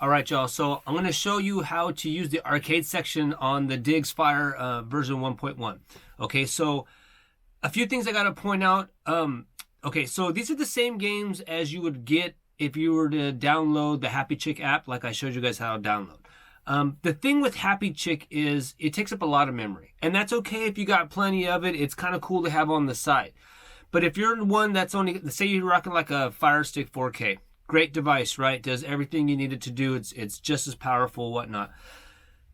All right, y'all. So I'm going to show you how to use the arcade section on the Diggz Fire version 1.1. Okay, so a few things I got to point out. Okay, so these are the same games as you would get if you were to download the Happy Chick app, like I showed you guys how to download. The thing with Happy Chick is it takes up a lot of memory, and that's okay if you got plenty of it. It's kind of cool to have on the side. But if you're one that's only, say you're rocking like a Firestick 4K, great device, right? Does everything you need it to do. It's just as powerful, whatnot.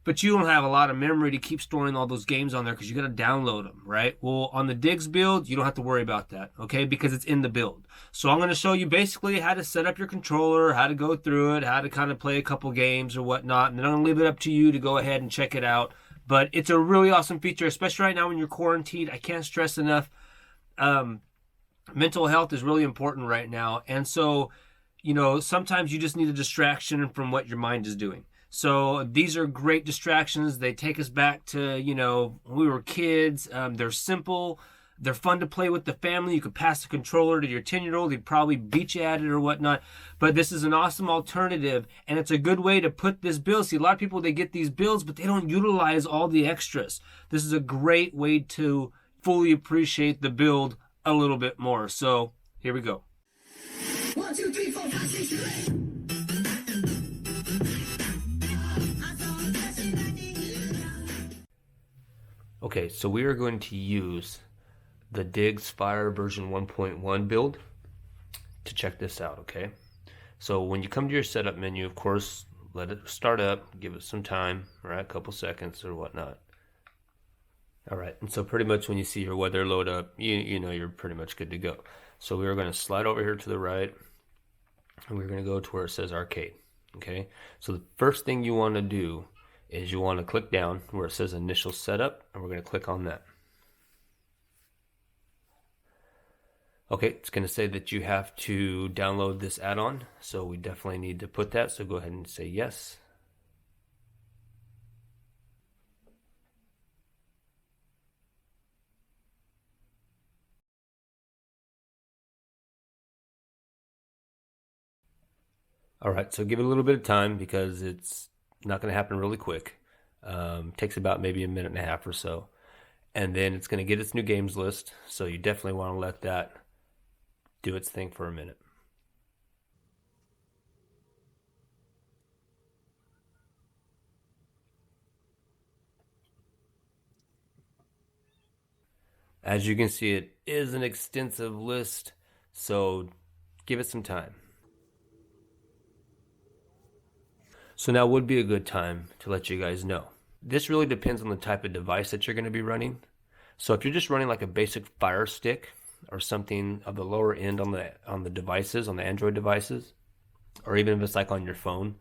But you don't have a lot of memory to keep storing all those games on there because you got to download them, right? Well, on the Diggz build, you don't have to worry about that, okay? Because it's in the build. So I'm going to show you basically how to set up your controller, how to go through it, how to kind of play a couple games or whatnot. And then I'm going to leave it up to you to go ahead and check it out. But it's a really awesome feature, especially right now when you're quarantined. I can't stress enough. Mental health is really important right now. And so, sometimes you just need a distraction from what your mind is doing. So these are great distractions. They take us back to, when we were kids. They're simple. They're fun to play with the family. You could pass the controller to your 10-year-old. He'd probably beat you at it or whatnot. But this is an awesome alternative, and it's a good way to put this build. See, a lot of people, they get these builds, but they don't utilize all the extras. This is a great way to fully appreciate the build a little bit more. So here we go. 1, 2, 3, 4, 5, 6, 7, 8. Okay, so we are going to use the Diggz Fire version 1.1 build to check this out, okay? So when you come to your setup menu, of course, let it start up, give it some time, right? A couple seconds or whatnot. All right, and so pretty much when you see your weather load up, you know you're pretty much good to go. So we are going to slide over here to the right, and we're going to go to where it says arcade, okay? So the first thing you want to do is you want to click down where it says initial setup, and we're going to click on that. Okay, it's going to say that you have to download this add-on, so we definitely need to put that, so go ahead and say yes. All right, so give it a little bit of time because it's not going to happen really quick. Takes about maybe a minute and a half or so. And then it's going to get its new games list. So you definitely want to let that do its thing for a minute. As you can see, it is an extensive list. So give it some time. So now would be a good time to let you guys know. This really depends on the type of device that you're going to be running. So if you're just running like a basic Fire Stick or something of the lower end on the devices, on the Android devices, or even if it's like on your phone,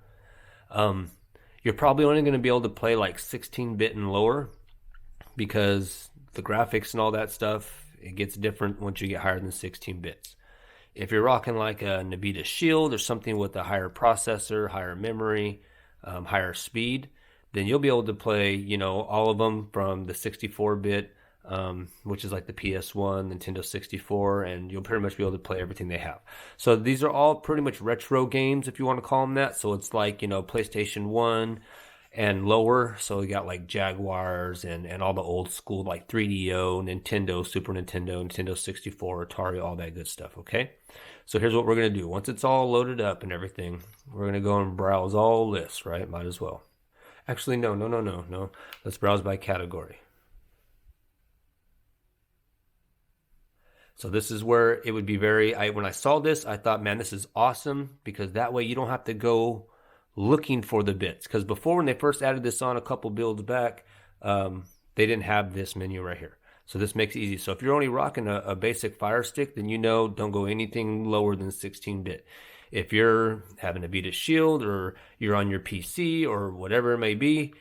you're probably only going to be able to play like 16-bit and lower because the graphics and all that stuff, it gets different once you get higher than 16 bits. If you're rocking like a NVIDIA Shield or something with a higher processor, higher memory, higher speed, then you'll be able to play, all of them from the 64-bit, which is like the PS1, Nintendo 64, and you'll pretty much be able to play everything they have. So these are all pretty much retro games, if you want to call them that. So it's like, PlayStation 1 and lower. So we got like Jaguars and all the old school like 3DO, Nintendo, Super Nintendo, Nintendo 64, Atari, all that good stuff, okay? So here's what we're going to do. Once it's all loaded up and everything, we're going to go and browse all lists, right? Might as well. Actually, no. Let's browse by category. So this is where it would be when I saw this, I thought, man, this is awesome because that way you don't have to go looking for the bits. Because before, when they first added this on a couple builds back, they didn't have this menu right here. So this makes it easy. So if you're only rocking a basic Fire Stick, then don't go anything lower than 16-bit. If you're having a Vita Shield or you're on your PC or whatever it may be,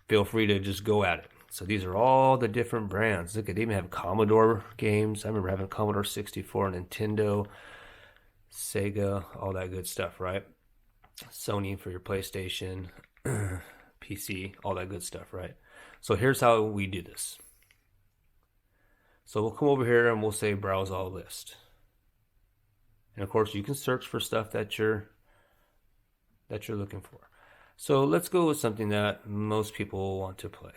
feel free to just go at it. So these are all the different brands. Look, they even have Commodore games. I remember having Commodore 64, Nintendo, Sega, all that good stuff, right? Sony for your PlayStation, PC, all that good stuff, right? So here's how we do this. So we'll come over here and we'll say browse all list. And of course you can search for stuff that you're that you're looking for. So let's go with something that most people want to play.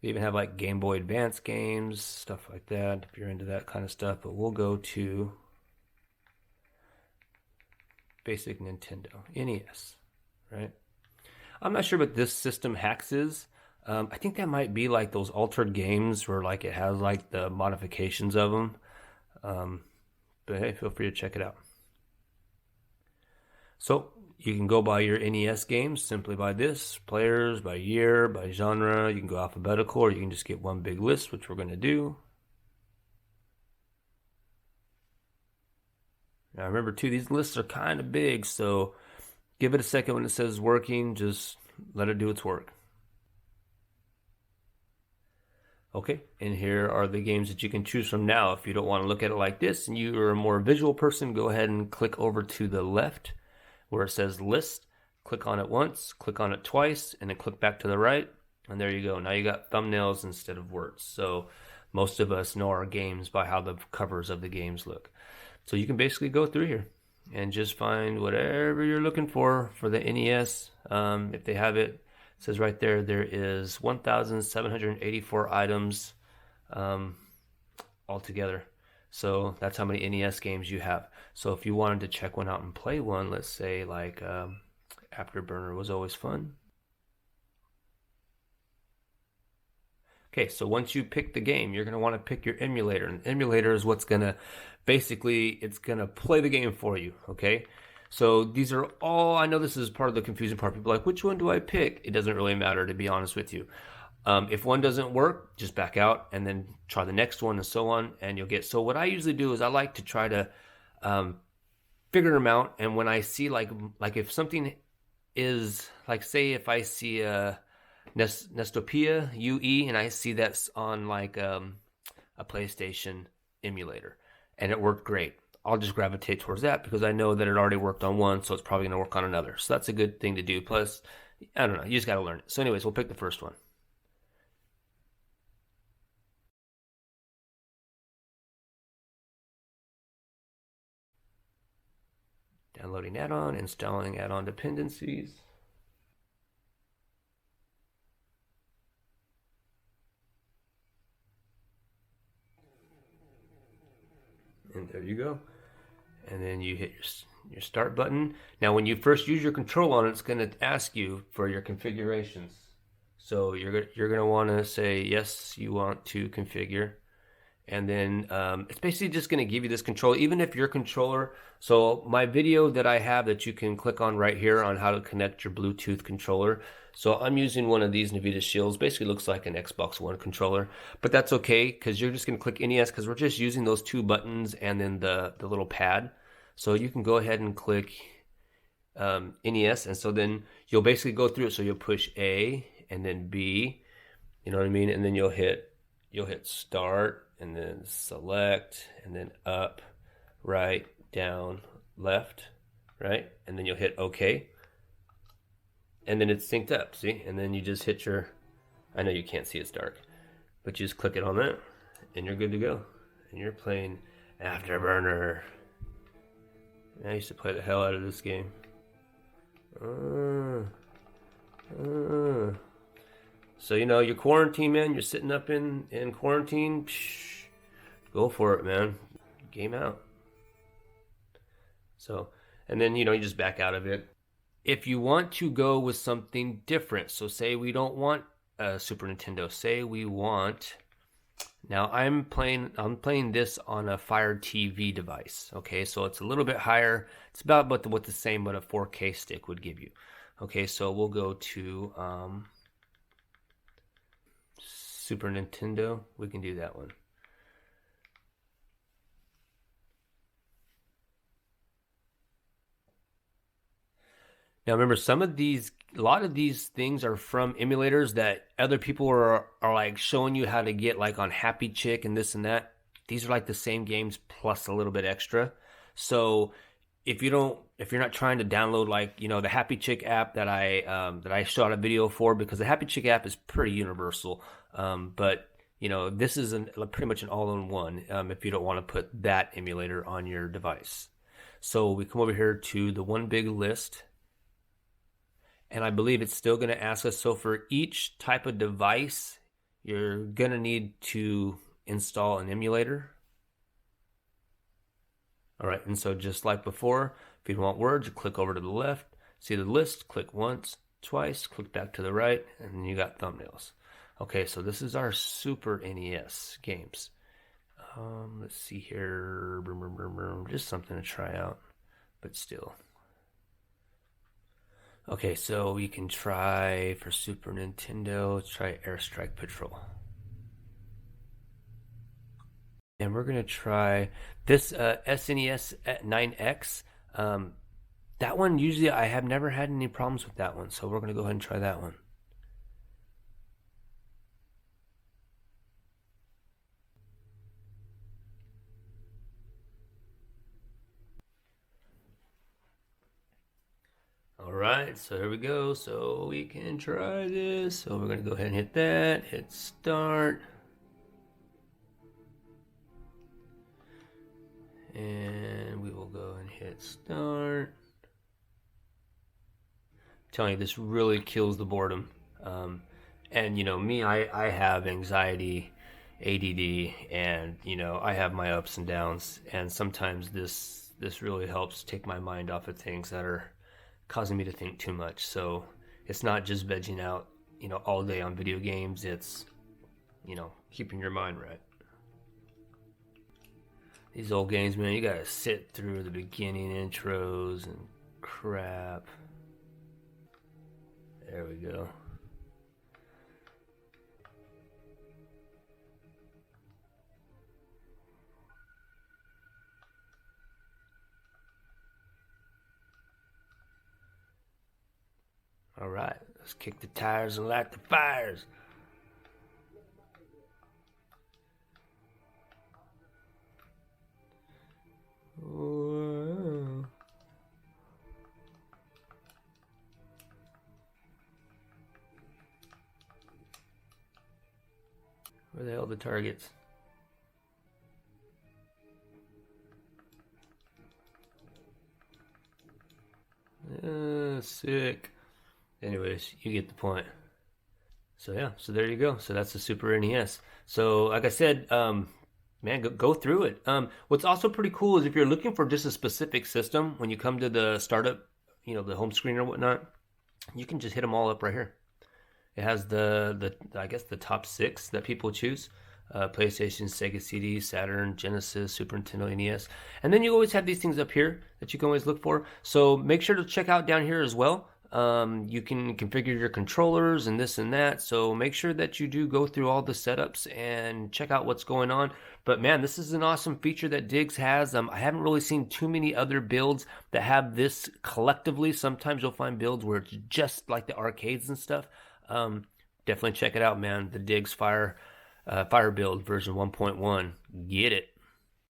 We even have like Game Boy Advance games, stuff like that, if you're into that kind of stuff. But we'll go to basic Nintendo, NES, right? I'm not sure what this system hacks is. I think that might be like those altered games where like it has like the modifications of them. But hey, feel free to check it out. So you can go by your NES games simply by this, players, by year, by genre. You can go alphabetical, or you can just get one big list, which we're going to do. Now remember too, these lists are kind of big, so give it a second when it says working, just let it do its work. Okay, and here are the games that you can choose from now. If you don't want to look at it like this and you are a more visual person, go ahead and click over to the left where it says list. Click on it once, click on it twice, and then click back to the right. And there you go. Now you got thumbnails instead of words. So most of us know our games by how the covers of the games look. So you can basically go through here and just find whatever you're looking for the NES. If they have it, it says right there, there is 1,784 items altogether. So that's how many NES games you have. So if you wanted to check one out and play one, let's say like Afterburner was always fun. Okay, so once you pick the game, you're going to want to pick your emulator. And the emulator is what's going to, basically, it's going to play the game for you, okay? So these are all, I know this is part of the confusing part. People are like, which one do I pick? It doesn't really matter, to be honest with you. If one doesn't work, just back out and then try the next one and so on, and you'll get. So what I usually do is I like to try to figure them out. And when I see like if something is, like say if I see a Nestopia UE and I see that's on like a PlayStation emulator and it worked great, I'll just gravitate towards that because I know that it already worked on one, so it's probably going to work on another. So that's a good thing to do. Plus, I don't know, you just got to learn it. So anyways, we'll pick the first one. Downloading add-on, installing add-on dependencies. And there you go. And then you hit your start button. Now when you first use your control on it, it's going to ask you for your configurations. So you're going to want to say, yes, you want to configure. And then it's basically just going to give you this control, even if your controller. So my video that I have that you can click on right here on how to connect your Bluetooth controller. So I'm using one of these Nvidia Shields. Basically looks like an Xbox One controller, but that's okay because you're just going to click NES because we're just using those two buttons and then the little pad. So you can go ahead and click NES, and so then you'll basically go through it. So you'll push A and then B, you know what I mean, and then you'll hit start. And then select, and then up, right, down, left, right? And then you'll hit OK. And then it's synced up, see? And then you just hit your, I know you can't see, it's dark, but you just click it on that, and you're good to go. And you're playing Afterburner. I used to play the hell out of this game. So, you know, you're quarantined, man. You're sitting up in quarantine. Psh, go for it, man. Game out. So, and then, you know, you just back out of it. If you want to go with something different, so say we don't want a Super Nintendo. Say we want, now I'm playing this on a Fire TV device. Okay, so it's a little bit higher. It's about what the same, but a 4K stick would give you. Okay, so we'll go to Super Nintendo. We can do that one. Now remember, a lot of these things are from emulators that other people are like showing you how to get, like on Happy Chick and this and that. These are like the same games plus a little bit extra. So if you're not trying to download, like, you know, the Happy Chick app that I shot a video for, because the Happy Chick app is pretty universal. But you know, this is pretty much an all-in-one if you don't want to put that emulator on your device. So we come over here to the one big list, And I believe it's still going to ask us. So for each type of device, you're going to need to install an emulator. All right, and so just like before, if you want words, you click over to the left, see the list, click once, twice, click back to the right, and then you got thumbnails. Okay, so this is our Super NES games. Let's see here, just something to try out, but still. Okay, so we can try for Super Nintendo, let's try Airstrike Patrol. And we're going to try this SNES 9X. That one, usually I have never had any problems with that one, so we're going to go ahead and try that one. All right, so here we go. So we can try this. So we're going to go ahead and hit that, hit start. And we will go and hit start. I'm telling you, this really kills the boredom. And you know, me, I have anxiety, ADD, and you know, I have my ups and downs. And sometimes this really helps take my mind off of things that are causing me to think too much. So it's not just vegging out, you know, all day on video games. It's, you know, keeping your mind right. These old games, man, you gotta sit through the beginning intros and crap. There we go. All right, let's kick the tires and light the fires. Whoa. Where the hell are the targets? Sick. Anyways, you get the point. So yeah, so there you go. So that's the Super NES. So like I said, man, go through it. What's also pretty cool is if you're looking for just a specific system, when you come to the startup, you know, the home screen or whatnot, you can just hit them all up right here. It has the I guess the top 6 that people choose. PlayStation, Sega CD, Saturn, Genesis, Super Nintendo, NES. And then you always have these things up here that you can always look for. So make sure to check out down here as well. You can configure your controllers and this and that. So make sure that you do go through all the setups and check out what's going on. But man, this is an awesome feature that Diggz has. I haven't really seen too many other builds that have this collectively. Sometimes you'll find builds where it's just like the arcades and stuff. Definitely check it out, man. The Diggz Fire build version 1.1. Get it.